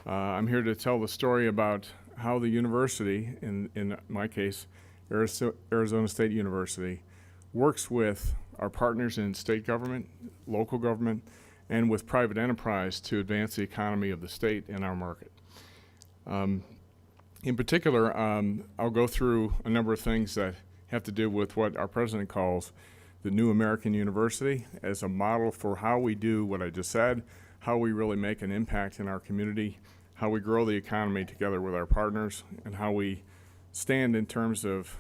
I'm here to tell the story about how the university, in my case, Arizona State University, works with our partners in state government, local government, and with private enterprise to advance the economy of the state and our market. In particular, I'll go through a number of things that have to do with what our president calls the New American University as a model for how we do what I just said, how we really make an impact in our community, how we grow the economy together with our partners, and how we stand in terms of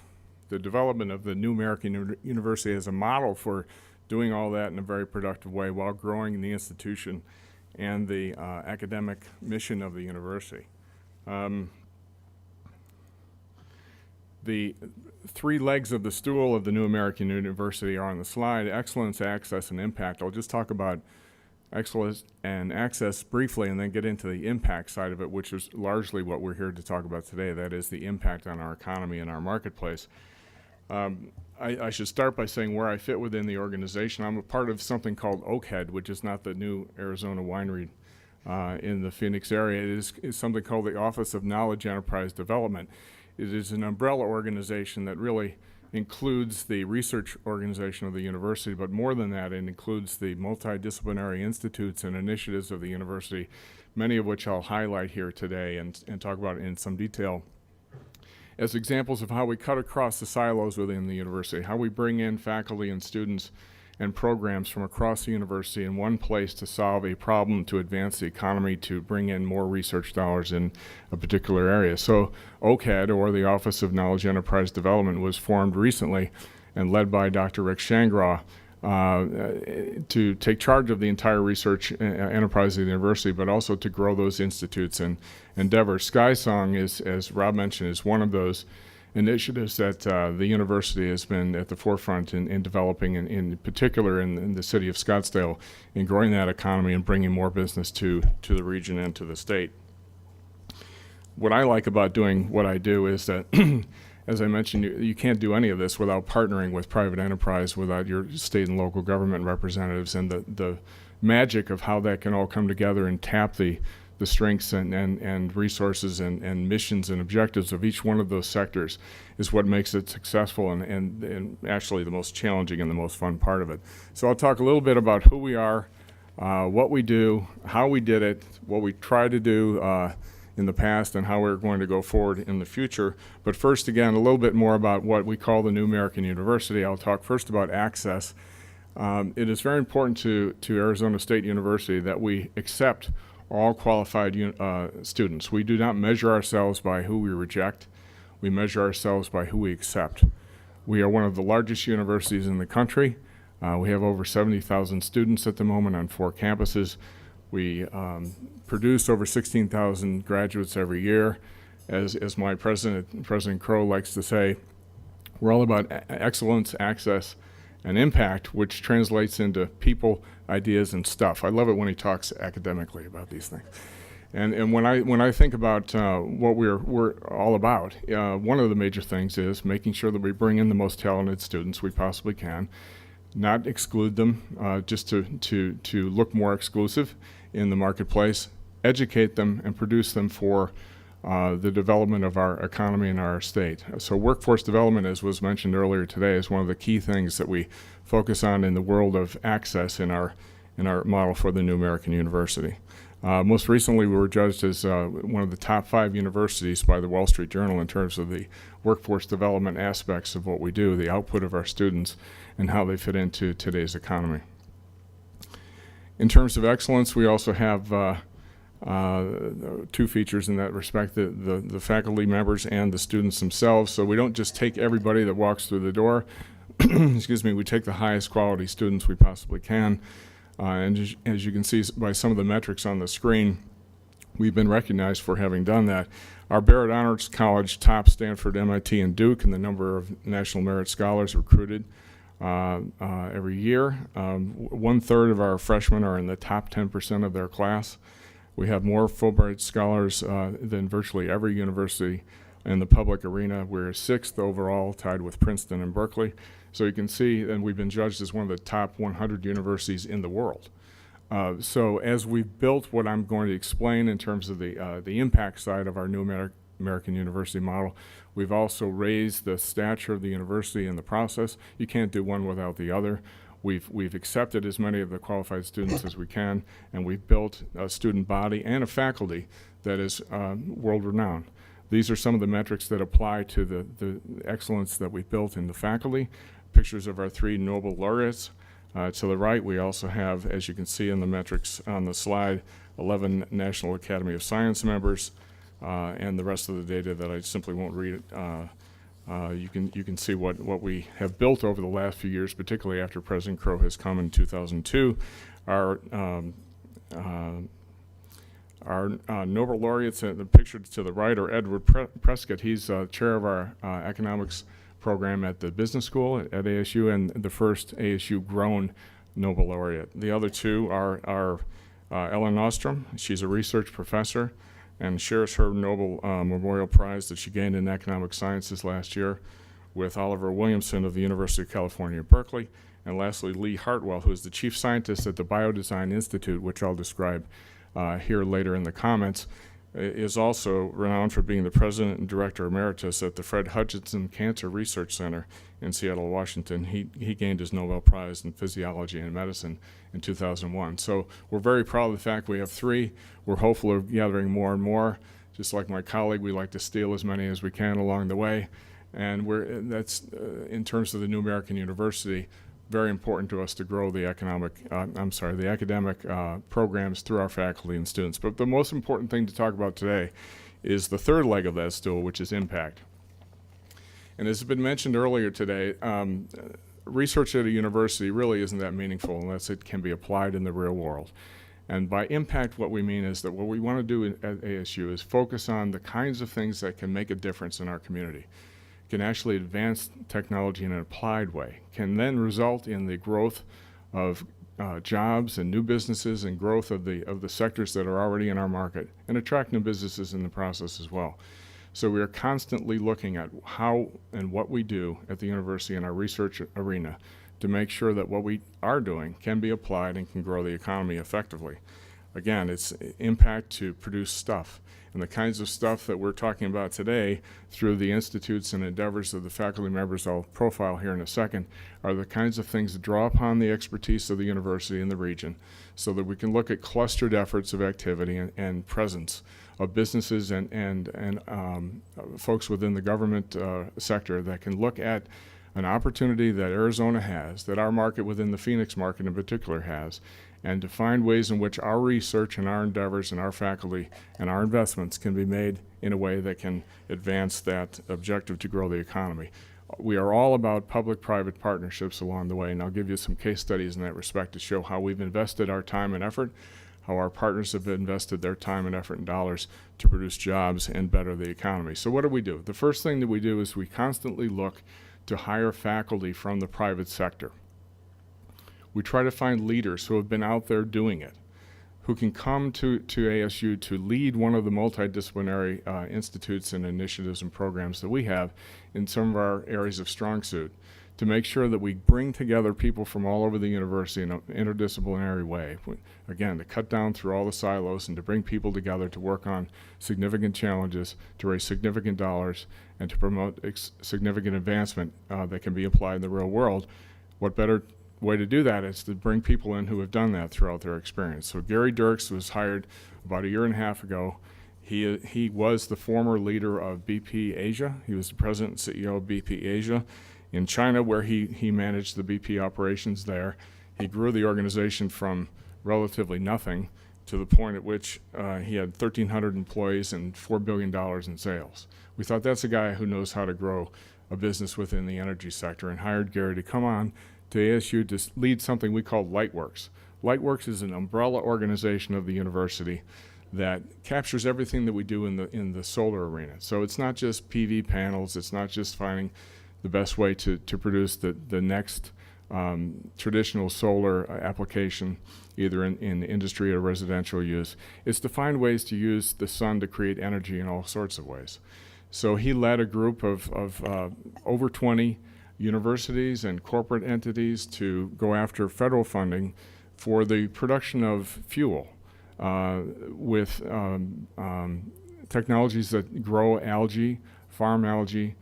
the development of the New American University as a model for doing all that in a very productive way while growing the institution and the academic mission of the university. The three legs of the stool of the New American University are on the slide: excellence, access, and impact. I'll just talk about excellence and access briefly and then get into the impact side of it, which is largely what we're here to talk about today. That is the impact on our economy and our marketplace. I should start by saying where I fit within the organization. I'm a part of something called Oakhead, which is not the new Arizona winery in the Phoenix area. It is something called the Office of Knowledge Enterprise Development. It is an umbrella organization that really includes the research organization of the university, but more than that, it includes the multidisciplinary institutes and initiatives of the university, many of which I'll highlight here today and talk about in some detail as examples of how we cut across the silos within the university, how we bring in faculty and students and programs from across the university in one place to solve a problem, to advance the economy, to bring in more research dollars in a particular area. So OCAD, or the Office of Knowledge Enterprise Development, was formed recently and led by Dr. Rick Shangraw to take charge of the entire research enterprise of the university, but also to grow those institutes and endeavors. SkySong, as Rob mentioned, is one of those initiatives that the university has been at the forefront in developing, in particular in the city of Scottsdale, in growing that economy and bringing more business to the region and to the state. What I like about doing what I do is that, as I mentioned, you can't do any of this without partnering with private enterprise, without your state and local government representatives, and the magic of how that can all come together and tap the strengths and resources and missions and objectives of each one of those sectors is what makes it successful and actually the most challenging and the most fun part of it. So I'll talk a little bit about who we are, what we do, how we did it, what we try to do in the past, and how we're going to go forward in the future. But first, again, a little bit more about what we call the New American University. I'll talk first about access. It is very important to Arizona State University that we accept all qualified students. We do not measure ourselves by who we reject. We measure ourselves by who we accept. We are one of the largest universities in the country. We have over 70,000 students at the moment on 4 campuses. We produce over 16,000 graduates every year. As my President Crow likes to say, we're all about excellence, access, and impact, which translates into people, ideas, and stuff. I love it when he talks academically about these things. And when I think about what we're all about, one of the major things is making sure that we bring in the most talented students we possibly can, not exclude them just to look more exclusive in the marketplace, educate them, and produce them for the development of our economy and our state. So workforce development, as was mentioned earlier today, is one of the key things that we focus on in the world of access in our model for the New American University. Most recently, we were judged as one of the top 5 universities by the Wall Street Journal in terms of the workforce development aspects of what we do, the output of our students, and how they fit into today's economy. In terms of excellence, we also have 2 features in that respect, the faculty members and the students themselves. So we don't just take everybody that walks through the door, excuse me, we take the highest quality students we possibly can. And as you can see by some of the metrics on the screen, we've been recognized for having done that. Our Barrett Honors College tops Stanford, MIT, and Duke in the number of National Merit Scholars recruited every year. 1/3 of our freshmen are in the top 10% of their class. We have more Fulbright scholars than virtually every university in the public arena. We're 6th overall, tied with Princeton and Berkeley. So you can see, and we've been judged as one of the top 100 universities in the world. So as we've built what I'm going to explain in terms of the impact side of our new American University model, we've also raised the stature of the university in the process. You can't do one without the other. We've accepted as many of the qualified students as we can, and we've built a student body and a faculty that is world-renowned. These are some of the metrics that apply to the excellence that we've built in the faculty. Pictures of our 3 Nobel laureates. To the right, we also have, as you can see in the metrics on the slide, 11 National Academy of Science members, and the rest of the data that I simply won't read. You can see what we have built over the last few years, particularly after President Crow has come in 2002. Our Nobel laureates, the picture to the right, are Edward Prescott. He's chair of our economics program at the business school at ASU, and the first ASU grown Nobel laureate. The other 2 are Ellen Ostrom. She's a research professor and shares her Nobel Memorial Prize that she gained in economic sciences last year with Oliver Williamson of the University of California, Berkeley. And lastly, Lee Hartwell, who is the chief scientist at the Biodesign Institute, which I'll describe here later in the comments, is also renowned for being the president and director emeritus at the Fred Hutchinson Cancer Research Center in Seattle, Washington. He gained his Nobel Prize in Physiology and Medicine in 2001. So we're very proud of the fact we have 3. We're hopeful of gathering more and more. Just like my colleague, we like to steal as many as we can along the way. And that's in terms of the New American University, very important to us to grow the academic programs through our faculty and students. But the most important thing to talk about today is the 3rd leg of that stool, which is impact. And as has been mentioned earlier today, research at a university really isn't that meaningful unless it can be applied in the real world. And by impact, what we mean is that what we want to do at ASU is focus on the kinds of things that can make a difference in our community, can actually advance technology in an applied way, can then result in the growth of jobs and new businesses and growth of the sectors that are already in our market, and attract new businesses in the process as well. So we are constantly looking at how and what we do at the university in our research arena to make sure that what we are doing can be applied and can grow the economy effectively. Again, it's impact to produce stuff. And the kinds of stuff that we're talking about today through the institutes and endeavors of the faculty members I'll profile here in a second are the kinds of things that draw upon the expertise of the university in the region so that we can look at clustered efforts of activity and presence of businesses and folks within the government sector that can look at an opportunity that Arizona has, that our market within the Phoenix market in particular has, and to find ways in which our research and our endeavors and our faculty and our investments can be made in a way that can advance that objective to grow the economy. We are all about public-private partnerships along the way, and I'll give you some case studies in that respect to show how we've invested our time and effort, how our partners have invested their time and effort and dollars to produce jobs and better the economy. So what do? The first thing that we do is we constantly look to hire faculty from the private sector. We try to find leaders who have been out there doing it, who can come to ASU to lead one of the multidisciplinary institutes and initiatives and programs that we have in some of our areas of strong suit, to make sure that we bring together people from all over the university in an interdisciplinary way. Again, to cut down through all the silos and to bring people together to work on significant challenges, to raise significant dollars, and to promote significant advancement that can be applied in the real world. What better way to do that is to bring people in who have done that throughout their experience. So Gary Dirks was hired about a year and a half ago. He was the former leader of BP Asia. He was the president and CEO of BP Asia in China, where he managed the BP operations there. He grew the organization from relatively nothing to the point at which he had 1,300 employees and $4 billion in sales. We thought that's a guy who knows how to grow a business within the energy sector, and hired Gary to come on to ASU to lead something we call Lightworks. Lightworks is an umbrella organization of the university that captures everything that we do in the solar arena. So it's not just PV panels, it's not just finding the best way to produce the next traditional solar application, either in industry or residential use. It's to find ways to use the sun to create energy in all sorts of ways. So he led a group of over 20 universities and corporate entities to go after federal funding for the production of fuel with technologies that grow algae, farm algae,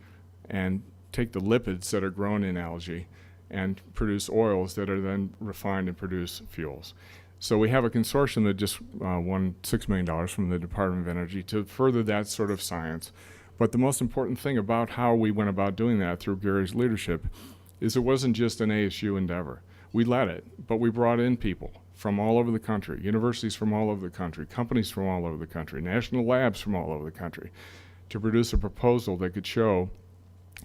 and take the lipids that are grown in algae and produce oils that are then refined and produce fuels. So we have a consortium that just won $6 million from the Department of Energy to further that sort of science. But the most important thing about how we went about doing that through Gary's leadership is it wasn't just an ASU endeavor. We led it, but we brought in people from all over the country, universities from all over the country, companies from all over the country, national labs from all over the country, to produce a proposal that could show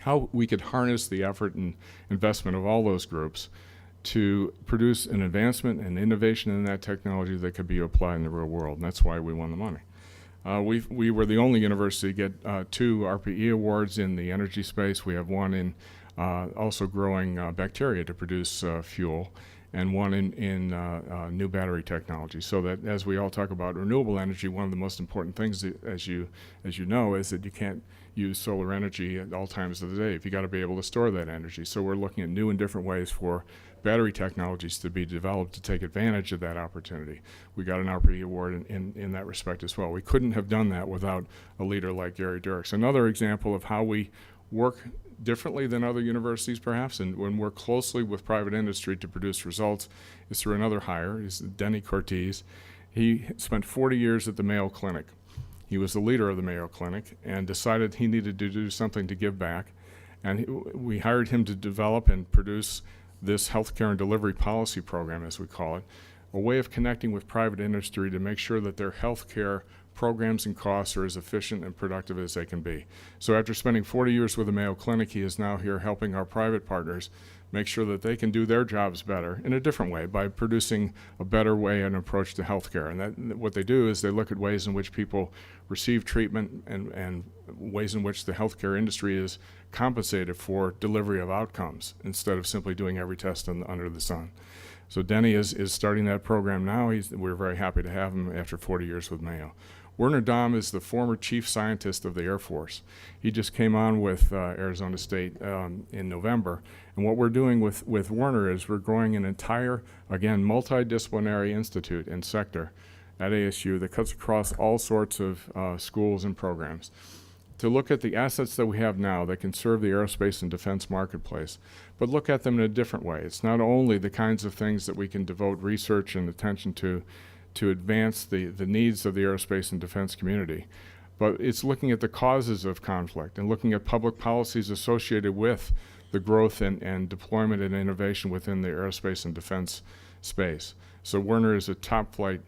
how we could harness the effort and investment of all those groups to produce an advancement and innovation in that technology that could be applied in the real world. And that's why we won the money. We were the only university to get 2 RPE awards in the energy space. We have one in also growing bacteria to produce fuel, and one in new battery technology. So that as we all talk about renewable energy, one of the most important things, as you know, is that you can't use solar energy at all times of the day. If you got to be able to store that energy. So we're looking at new and different ways for battery technologies to be developed to take advantage of that opportunity. We got an RPE award in that respect as well. We couldn't have done that without a leader like Gary Dirks. Another example of how we work differently than other universities perhaps, and when work closely with private industry to produce results, is through another hire. Is Denny Cortez. He spent 40 years at the Mayo Clinic. He was the leader of the Mayo Clinic and decided he needed to do something to give back. And we hired him to develop and produce this healthcare and delivery policy program, as we call it, a way of connecting with private industry to make sure that their healthcare programs and costs are as efficient and productive as they can be. So after spending 40 years with the Mayo Clinic, he is now here helping our private partners make sure that they can do their jobs better in a different way by producing a better way and approach to healthcare. And that, what they do is they look at ways in which people receive treatment and ways in which the healthcare industry is compensated for delivery of outcomes instead of simply doing every test under the sun. So Denny is starting that program now. We're very happy to have him after 40 years with Mayo. Werner Dahm is the former chief scientist of the Air Force. He just came on with Arizona State in November. And what we're doing with Werner is we're growing an entire, again, multidisciplinary institute and sector at ASU that cuts across all sorts of schools and programs to look at the assets that we have now that can serve the aerospace and defense marketplace, but look at them in a different way. It's not only the kinds of things that we can devote research and attention to advance the needs of the aerospace and defense community, but it's looking at the causes of conflict and looking at public policies associated with the growth and deployment and innovation within the aerospace and defense space. So Werner is a top flight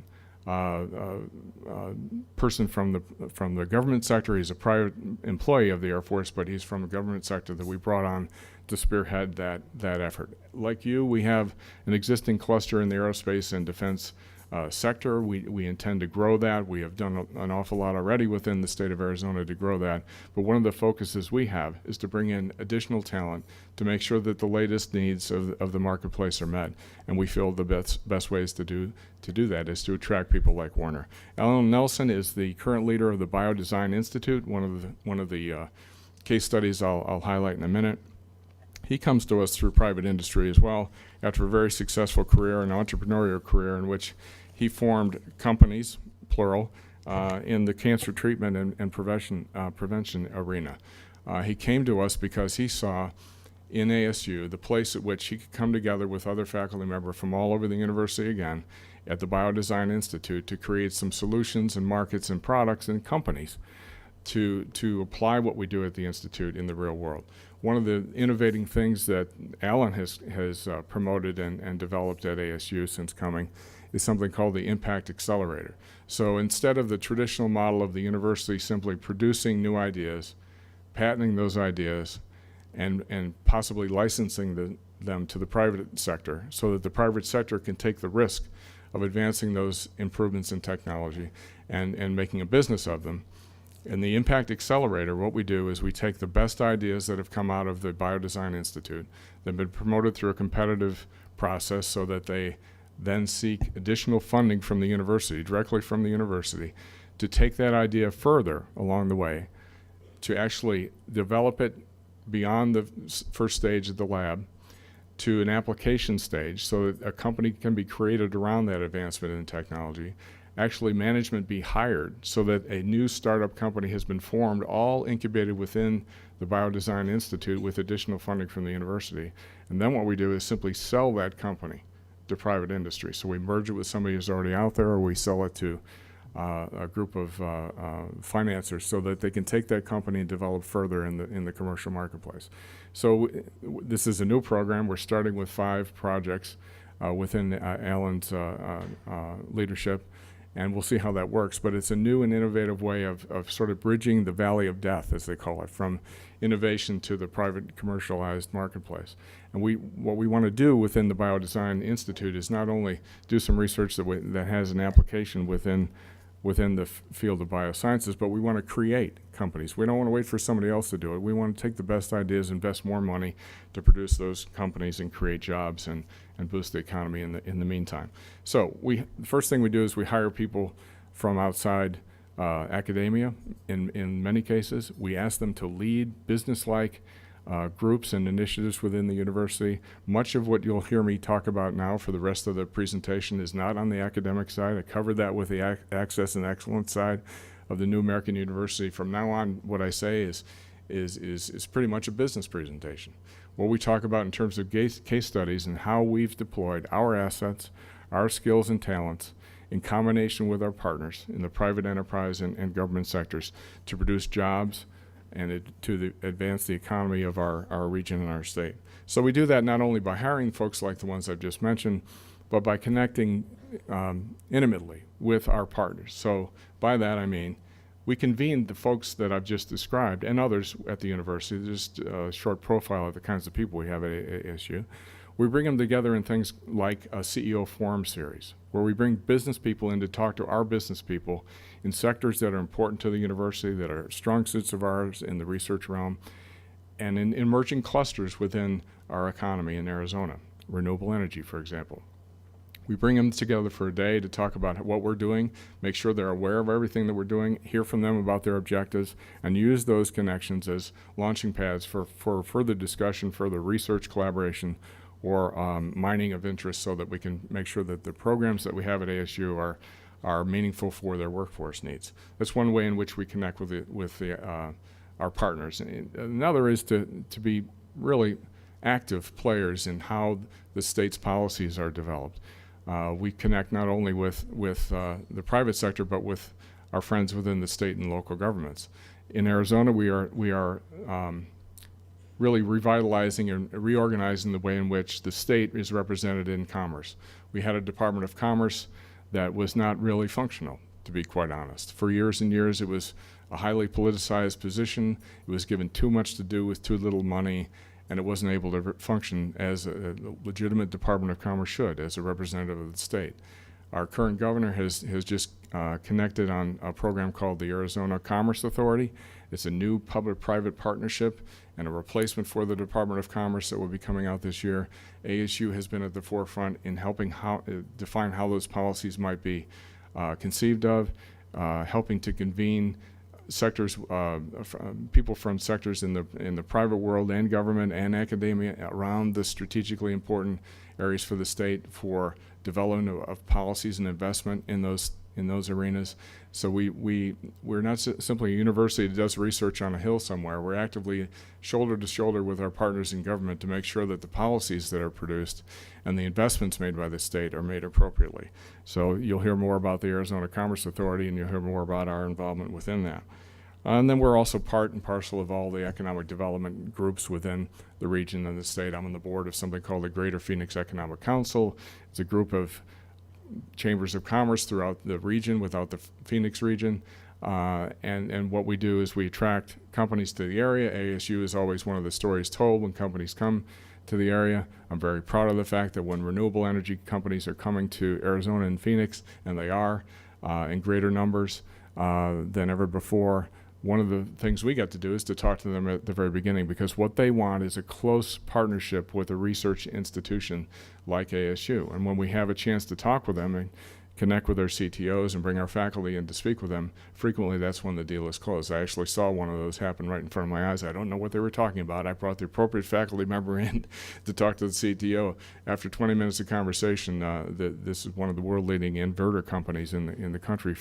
person from the government sector. He's a private employee of the Air Force, but he's from the government sector that we brought on to spearhead that effort. Like you, we have an existing cluster in the aerospace and defense sector. We intend to grow that. We have done an awful lot already within the state of Arizona to grow that. But one of the focuses we have is to bring in additional talent to make sure that the latest needs of the marketplace are met. And we feel the best ways to do that is to attract people like Werner. Alan Nelson is the current leader of the Biodesign Institute, one of the case studies I'll highlight in a minute. He comes to us through private industry as well after a very successful career, an entrepreneurial career in which he formed companies, plural, in the cancer treatment and prevention arena. He came to us because he saw in ASU the place at which he could come together with other faculty members from all over the university again at the Biodesign Institute to create some solutions and markets and products and companies to apply what we do at the Institute in the real world. One of the innovating things that Alan has promoted and developed at ASU since coming is something called the Impact Accelerator. So instead of the traditional model of the university simply producing new ideas, patenting those ideas, and possibly licensing them to the private sector so that the private sector can take the risk of advancing those improvements in technology and making a business of them. In the Impact Accelerator, what we do is we take the best ideas that have come out of the Biodesign Institute that have been promoted through a competitive process so that they then seek additional funding from the university, directly from the university, to take that idea further along the way, to actually develop it beyond the first stage of the lab, to an application stage so that a company can be created around that advancement in technology, actually management be hired so that a new startup company has been formed, all incubated within the Biodesign Institute with additional funding from the university. And then what we do is simply sell that company to private industry. So we merge it with somebody who's already out there, or we sell it to a group of financiers so that they can take that company and develop further in the commercial marketplace. So this is a new program. We're starting with 5 projects within Alan's leadership, and we'll see how that works. But it's a new and innovative way of sort of bridging the valley of death, as they call it, from innovation to the private commercialized marketplace. And what we want to do within the Biodesign Institute is not only do some research that has an application within the field of biosciences, but we want to create companies. We don't want to wait for somebody else to do it. We want to take the best ideas, invest more money to produce those companies and create jobs and boost the economy in the meantime. So the first thing we do is we hire people from outside academia. In many cases, we ask them to lead business-like groups and initiatives within the university. Much of what you'll hear me talk about now for the rest of the presentation is not on the academic side. I covered that with the access and excellence side of the New American University. From now on, what I say is pretty much a business presentation. What we talk about in terms of case studies and how we've deployed our assets, our skills and talents in combination with our partners in the private enterprise and government sectors to produce jobs and advance the economy of our region and our state. So we do that not only by hiring folks like the ones I've just mentioned, but by connecting intimately with our partners. So by that I mean we convened the folks that I've just described and others at the university, just a short profile of the kinds of people we have at ASU. We bring them together in things like a CEO Forum series, where we bring business people in to talk to our business people in sectors that are important to the university, that are strong suits of ours in the research realm, and in emerging clusters within our economy in Arizona, renewable energy, for example. We bring them together for a day to talk about what we're doing, make sure they're aware of everything that we're doing, hear from them about their objectives, and use those connections as launching pads for further discussion, further research collaboration, or mining of interest so that we can make sure that the programs that we have at ASU are meaningful for their workforce needs. That's one way in which we connect with our partners. And another is to be really active players in how the state's policies are developed. We connect not only with the private sector, but with our friends within the state and local governments. In Arizona, we are really revitalizing and reorganizing the way in which the state is represented in commerce. We had a Department of Commerce that was not really functional, to be quite honest. For years and years, it was a highly politicized position. It was given too much to do with too little money, and it wasn't able to function as a legitimate Department of Commerce should, as a representative of the state. Our current governor has just connected on a program called the Arizona Commerce Authority. It's a new public-private partnership and a replacement for the Department of Commerce that will be coming out this year. ASU has been at the forefront in helping define how those policies might be conceived of, helping to convene sectors, people from sectors in the private world and government and academia around the strategically important areas for the state for development of policies and investment in those arenas. So we're not simply a university that does research on a hill somewhere. We're actively shoulder to shoulder with our partners in government to make sure that the policies that are produced and the investments made by the state are made appropriately. So you'll hear more about the Arizona Commerce Authority, and you'll hear more about our involvement within that. And then we're also part and parcel of all the economic development groups within the region and the state. I'm on the board of something called the Greater Phoenix Economic Council. It's a group of chambers of commerce throughout the region, without the Phoenix region. And what we do is we attract companies to the area. ASU is always one of the stories told when companies come to the area. I'm very proud of the fact that when renewable energy companies are coming to Arizona and Phoenix, and they are in greater numbers than ever before, one of the things we get to do is to talk to them at the very beginning, because what they want is a close partnership with a research institution like ASU. And when we have a chance to talk with them and connect with our CTOs and bring our faculty in to speak with them, frequently that's when the deal is closed. I actually saw one of those happen right in front of my eyes. I don't know what they were talking about. I brought the appropriate faculty member in to talk to the CTO. After 20 minutes of conversation, this is one of the world-leading inverter companies in the country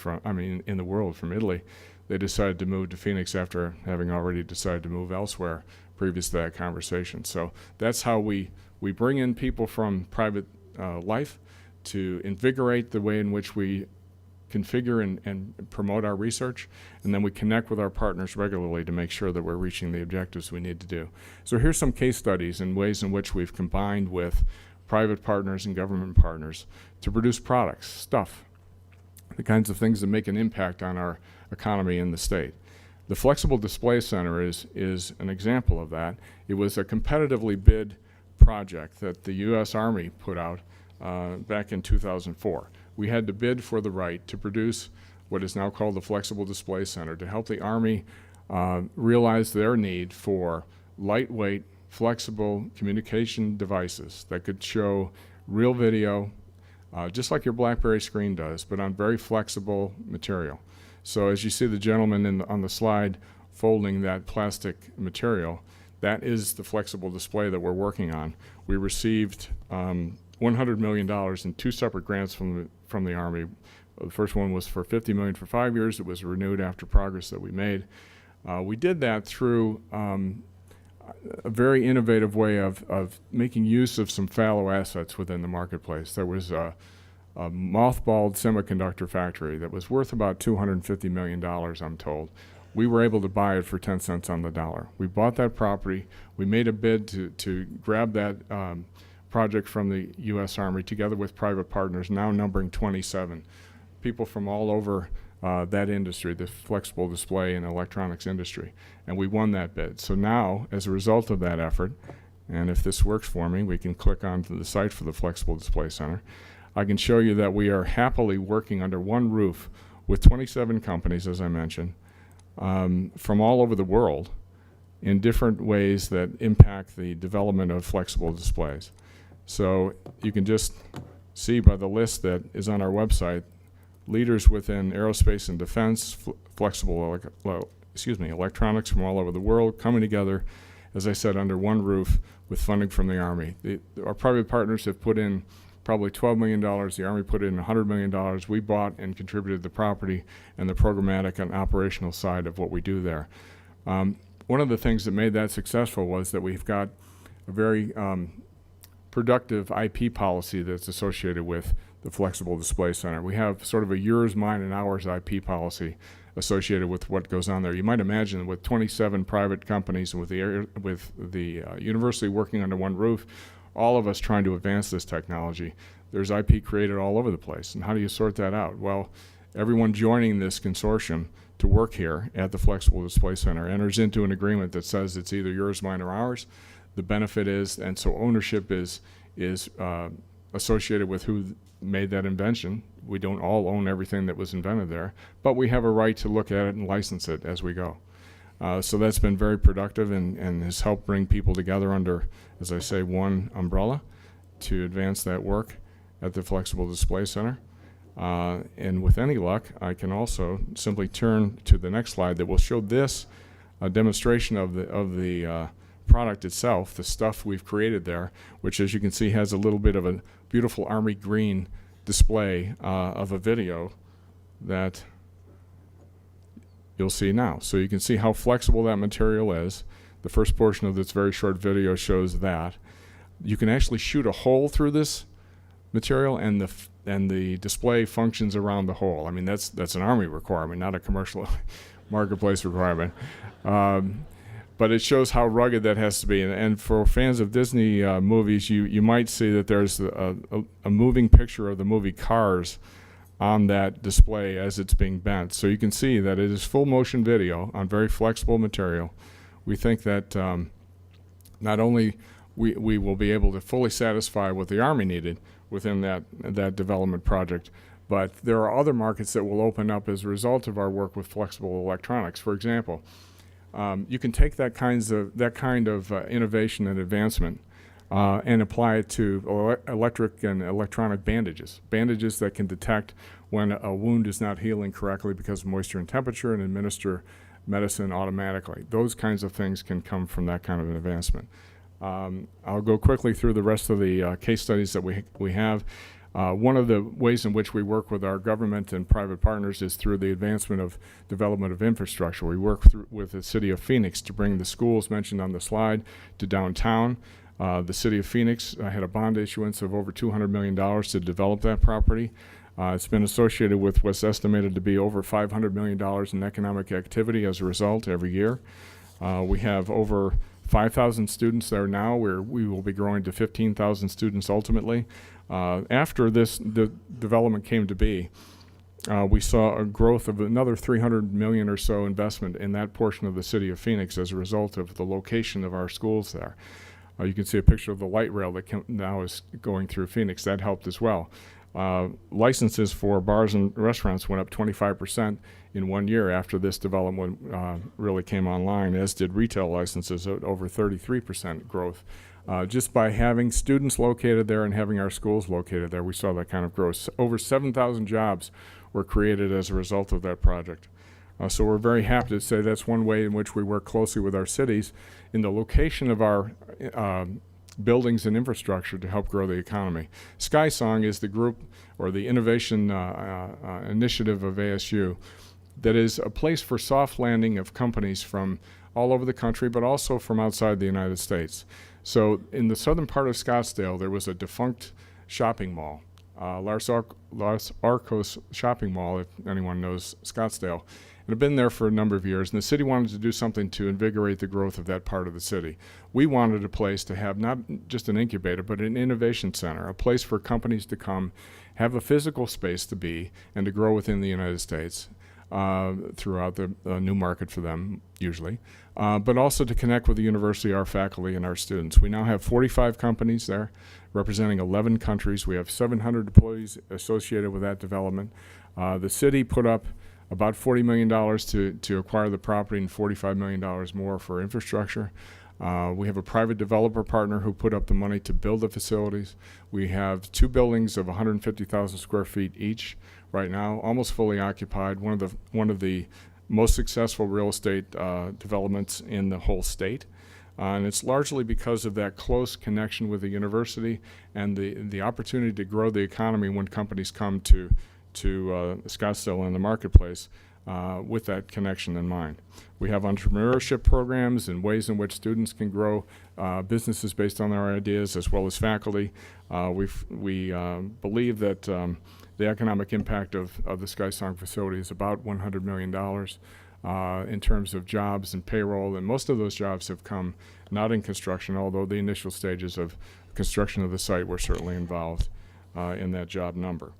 in the world, from Italy. They decided to move to Phoenix after having already decided to move elsewhere previous to that conversation. So that's how we bring in people from private life to invigorate the way in which we configure and promote our research, and then we connect with our partners regularly to make sure that we're reaching the objectives we need to do. So here's some case studies and ways in which we've combined with private partners and government partners to produce products, stuff, the kinds of things that make an impact on our economy in the state. The Flexible Display Center is an example of that. It was a competitively bid project that the U.S. Army put out back in 2004. We had to bid for the right to produce what is now called the Flexible Display Center to help the Army realize their need for lightweight, flexible communication devices that could show real video, just like your BlackBerry screen does, but on very flexible material. So as you see the gentleman on the slide folding that plastic material, that is the flexible display that we're working on. We received $100 million in two separate grants from the Army. The first one was for $50 million for 5 years. It was renewed after progress that we made. We did that through a very innovative way of making use of some fallow assets within the marketplace. There was a mothballed semiconductor factory that was worth about $250 million, I'm told. We were able to buy it for 10 cents on the dollar. We bought that property. We made a bid to grab that project from the U.S. Army together with private partners, now numbering 27. People from all over that industry, the flexible display and electronics industry. And we won that bid. So now, as a result of that effort, and if this works for me, we can click onto the site for the Flexible Display Center. I can show you that we are happily working under one roof with 27 companies, as I mentioned, from all over the world in different ways that impact the development of flexible displays. So you can just see by the list that is on our website, leaders within aerospace and defense, electronics from all over the world coming together, as I said, under one roof with funding from the Army. Our private partners have put in probably $12 million. The Army put in $100 million. We bought and contributed the property and the programmatic and operational side of what we do there. One of the things that made that successful was that we've got a very productive IP policy that's associated with the Flexible Display Center. We have sort of a yours, mine, and ours IP policy associated with what goes on there. You might imagine with 27 private companies and with the university working under one roof, all of us trying to advance this technology, there's IP created all over the place. And how do you sort that out? Well, everyone joining this consortium to work here at the Flexible Display Center enters into an agreement that says it's either yours, mine, or ours. The benefit is, and so ownership is associated with who made that invention. We don't all own everything that was invented there, but we have a right to look at it and license it as we go. So that's been very productive and has helped bring people together under, as I say, one umbrella to advance that work at the Flexible Display Center. And with any luck, I can also simply turn to the next slide that will show this demonstration of the product itself, the stuff we've created there, which, as you can see, has a little bit of a beautiful army green display of a video that you'll see now. So you can see how flexible that material is. The first portion of this very short video shows that. You can actually shoot a hole through this material, and the display functions around the hole. I mean, that's an Army requirement, not a commercial marketplace requirement. But it shows how rugged that has to be. And for fans of Disney movies, you might see that there's a moving picture of the movie Cars on that display as it's being bent. So you can see that it is full motion video on very flexible material. We think that not only we will be able to fully satisfy what the Army needed within that development project, but there are other markets that will open up as a result of our work with flexible electronics. For example, you can take that kind of innovation and advancement and apply it to electric and electronic bandages. Bandages that can detect when a wound is not healing correctly because of moisture and temperature and administer medicine automatically. Those kinds of things can come from that kind of an advancement. I'll go quickly through the rest of the case studies that we have. One of the ways in which we work with our government and private partners is through the advancement of development of infrastructure. We work with the city of Phoenix to bring the schools mentioned on the slide to downtown. The city of Phoenix had a bond issuance of over $200 million to develop that property. It's been associated with what's estimated to be over $500 million in economic activity as a result every year. We have over 5,000 students there now, where we will be growing to 15,000 students ultimately. After the development came to be, we saw a growth of another $300 million or so investment in that portion of the city of Phoenix as a result of the location of our schools there. You can see a picture of the light rail that now is going through Phoenix. That helped as well. Licenses for bars and restaurants went up 25% in 1 year after this development really came online, as did retail licenses at over 33% growth. Just by having students located there and having our schools located there, we saw that kind of growth. Over 7,000 jobs were created as a result of that project. So we're very happy to say that's one way in which we work closely with our cities in the location of our buildings and infrastructure to help grow the economy. SkySong is the group or the innovation initiative of ASU that is a place for soft landing of companies from all over the country, but also from outside the United States. So in the southern part of Scottsdale, there was a defunct shopping mall, Los Arcos Shopping Mall, if anyone knows Scottsdale. It had been there for a number of years, and the city wanted to do something to invigorate the growth of that part of the city. We wanted a place to have not just an incubator, but an innovation center, a place for companies to come, have a physical space to be, and to grow within the United States throughout the new market for them, usually, but also to connect with the university, our faculty, and our students. We now have 45 companies there, representing 11 countries. We have 700 employees associated with that development. The city put up about $40 million to acquire the property and $45 million more for infrastructure. We have a private developer partner who put up the money to build the facilities. We have 2 buildings of 150,000 square feet each right now, almost fully occupied. One of the most successful real estate developments in the whole state. And it's largely because of that close connection with the university and the opportunity to grow the economy when companies come to Scottsdale in the marketplace with that connection in mind. We have entrepreneurship programs and ways in which students can grow businesses based on their ideas, as well as faculty. We believe that the economic impact of the SkySong facility is about $100 million in terms of jobs and payroll, and most of those jobs have come not in construction, although the initial stages of construction of the site were certainly involved in that job number.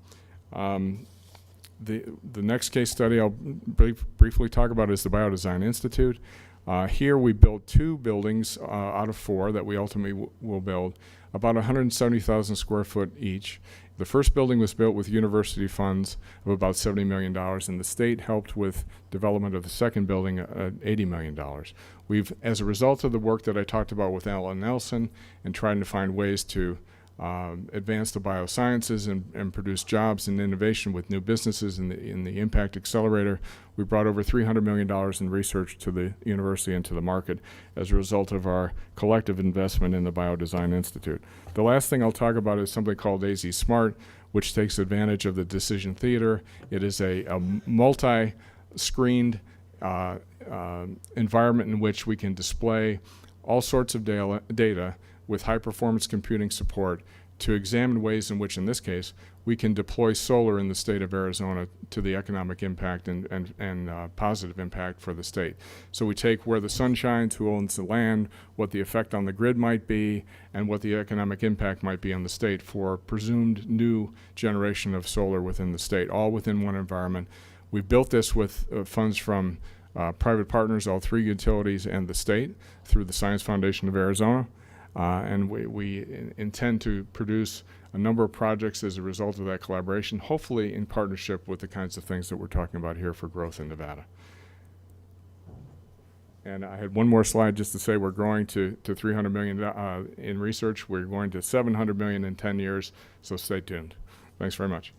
The next case study I'll briefly talk about is the Biodesign Institute. Here we built 2 buildings out of 4 that we ultimately will build, about 170,000 square foot each. The first building was built with university funds of about $70 million, and the state helped with development of the second building at $80 million. We've, as a result of the work that I talked about with Alan Nelson and trying to find ways to advance the biosciences and produce jobs and innovation with new businesses in the Impact Accelerator, we brought over $300 million in research to the university and to the market as a result of our collective investment in the Biodesign Institute. The last thing I'll talk about is something called AZ Smart, which takes advantage of the decision theater. It is a multi-screened environment in which we can display all sorts of data with high-performance computing support to examine ways in which, in this case, we can deploy solar in the state of Arizona to the economic impact and positive impact for the state. So we take where the sun shines, who owns the land, what the effect on the grid might be, and what the economic impact might be on the state for presumed new generation of solar within the state, all within one environment. We've built this with funds from private partners, all 3 utilities, and the state through the Science Foundation of Arizona. And we intend to produce a number of projects as a result of that collaboration, hopefully in partnership with the kinds of things that we're talking about here for growth in Nevada. And I had one more slide just to say we're growing to 300 million in research. We're going to 700 million in 10 years, so stay tuned. Thanks very much.